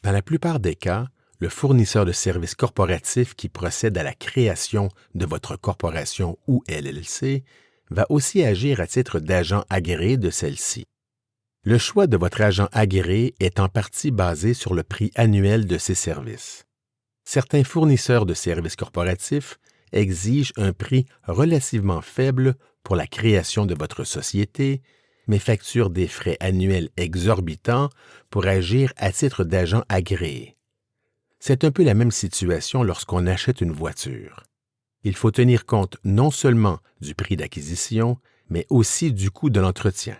Dans la plupart des cas, le fournisseur de services corporatifs qui procède à la création de votre corporation ou LLC va aussi agir à titre d'agent agréé de celle-ci. Le choix de votre agent agréé est en partie basé sur le prix annuel de ses services. Certains fournisseurs de services corporatifs exigent un prix relativement faible pour la création de votre société, mais facturent des frais annuels exorbitants pour agir à titre d'agent agréé. C'est un peu la même situation lorsqu'on achète une voiture. Il faut tenir compte non seulement du prix d'acquisition, mais aussi du coût de l'entretien.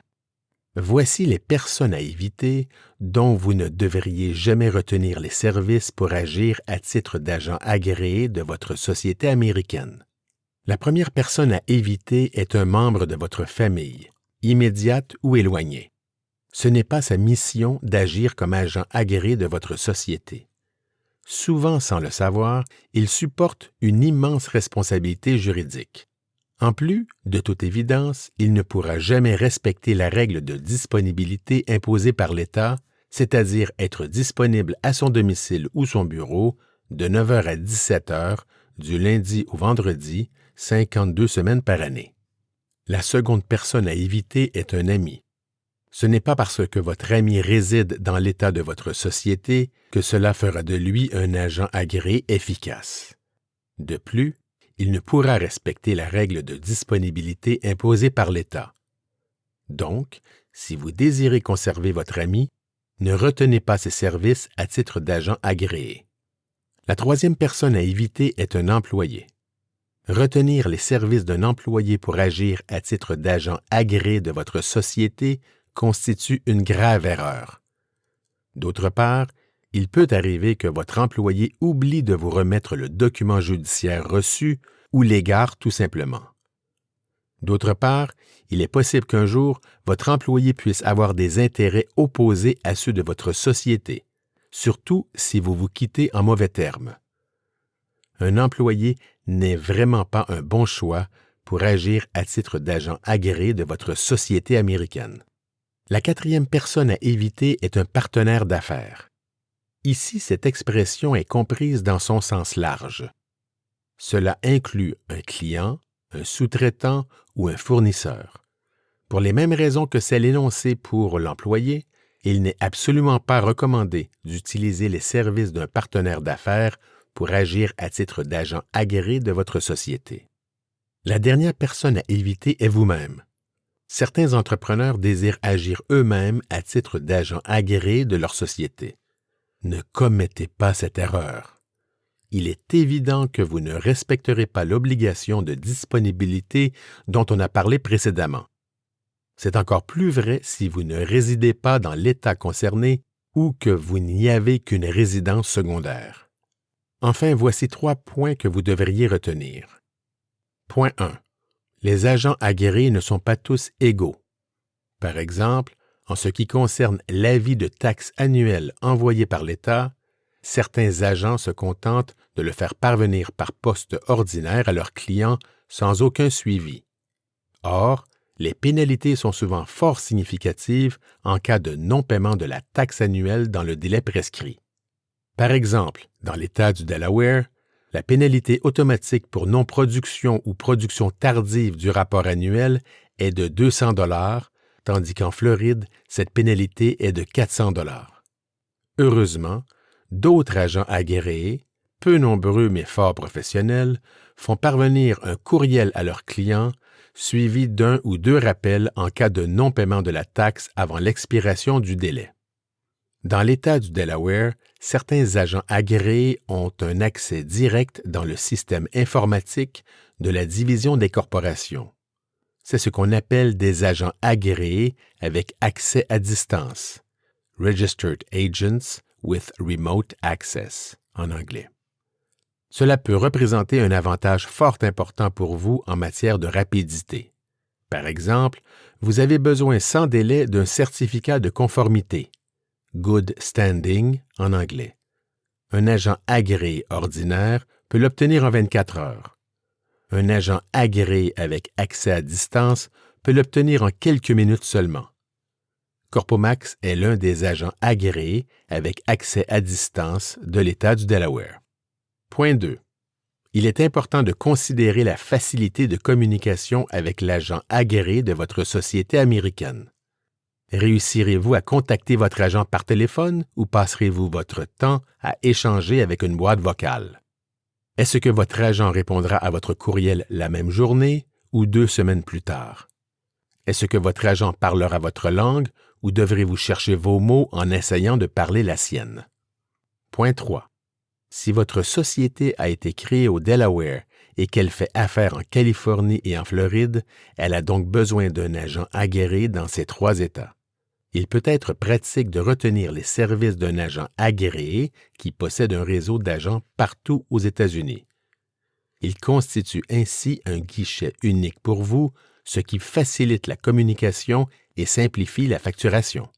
Voici les personnes à éviter dont vous ne devriez jamais retenir les services pour agir à titre d'agent agréé de votre société américaine. La première personne à éviter est un membre de votre famille, immédiate ou éloignée. Ce n'est pas sa mission d'agir comme agent agréé de votre société. Souvent sans le savoir, il supporte une immense responsabilité juridique. En plus, de toute évidence, il ne pourra jamais respecter la règle de disponibilité imposée par l'État, c'est-à-dire être disponible à son domicile ou son bureau de 9 h à 17 h du lundi au vendredi, 52 semaines par année. La seconde personne à éviter est un ami. Ce n'est pas parce que votre ami réside dans l'État de votre société que cela fera de lui un agent agréé efficace. De plus, il ne pourra respecter la règle de disponibilité imposée par l'État. Donc, si vous désirez conserver votre ami, ne retenez pas ses services à titre d'agent agréé. La troisième personne à éviter est un employé. Retenir les services d'un employé pour agir à titre d'agent agréé de votre société constitue une grave erreur. D'autre part, il peut arriver que votre employé oublie de vous remettre le document judiciaire reçu ou l'égare tout simplement. D'autre part, il est possible qu'un jour, votre employé puisse avoir des intérêts opposés à ceux de votre société, surtout si vous vous quittez en mauvais termes. Un employé n'est vraiment pas un bon choix pour agir à titre d'agent agréé de votre société américaine. La quatrième personne à éviter est un partenaire d'affaires. Ici, cette expression est comprise dans son sens large. Cela inclut un client, un sous-traitant ou un fournisseur. Pour les mêmes raisons que celles énoncées pour l'employé, il n'est absolument pas recommandé d'utiliser les services d'un partenaire d'affaires pour agir à titre d'agent agréé de votre société. La dernière personne à éviter est vous-même. Certains entrepreneurs désirent agir eux-mêmes à titre d'agent agréé de leur société. Ne commettez pas cette erreur. Il est évident que vous ne respecterez pas l'obligation de disponibilité dont on a parlé précédemment. C'est encore plus vrai si vous ne résidez pas dans l'État concerné ou que vous n'y avez qu'une résidence secondaire. Enfin, voici 3 points que vous devriez retenir. Point 1. Les agents agréés ne sont pas tous égaux. Par exemple, en ce qui concerne l'avis de taxes annuelles envoyé par l'État, certains agents se contentent de le faire parvenir par poste ordinaire à leurs clients sans aucun suivi. Or, les pénalités sont souvent fort significatives en cas de non-paiement de la taxe annuelle dans le délai prescrit. Par exemple, dans l'État du Delaware, la pénalité automatique pour non-production ou production tardive du rapport annuel est de 200 $, tandis qu'en Floride, cette pénalité est de 400 $. Heureusement, d'autres agents agréés, peu nombreux mais fort professionnels, font parvenir un courriel à leurs clients, suivi d'1 ou 2 rappels en cas de non-paiement de la taxe avant l'expiration du délai. Dans l'État du Delaware, certains agents agréés ont un accès direct dans le système informatique de la division des corporations. C'est ce qu'on appelle des agents agréés avec accès à distance, Registered Agents with Remote Access en anglais. Cela peut représenter un avantage fort important pour vous en matière de rapidité. Par exemple, vous avez besoin sans délai d'un certificat de conformité, Good Standing en anglais. Un agent agréé ordinaire peut l'obtenir en 24 heures. Un agent agréé avec accès à distance peut l'obtenir en quelques minutes seulement. Corpomax est l'un des agents agréés avec accès à distance de l'État du Delaware. Point 2. Il est important de considérer la facilité de communication avec l'agent agréé de votre société américaine. Réussirez-vous à contacter votre agent par téléphone ou passerez-vous votre temps à échanger avec une boîte vocale? Est-ce que votre agent répondra à votre courriel la même journée ou 2 semaines plus tard? Est-ce que votre agent parlera votre langue ou devrez-vous chercher vos mots en essayant de parler la sienne? Point 3. Si votre société a été créée au Delaware et qu'elle fait affaire en Californie et en Floride, elle a donc besoin d'un agent agréé dans ces 3 États. Il peut être pratique de retenir les services d'un agent agréé qui possède un réseau d'agents partout aux États-Unis. Il constitue ainsi un guichet unique pour vous, ce qui facilite la communication et simplifie la facturation.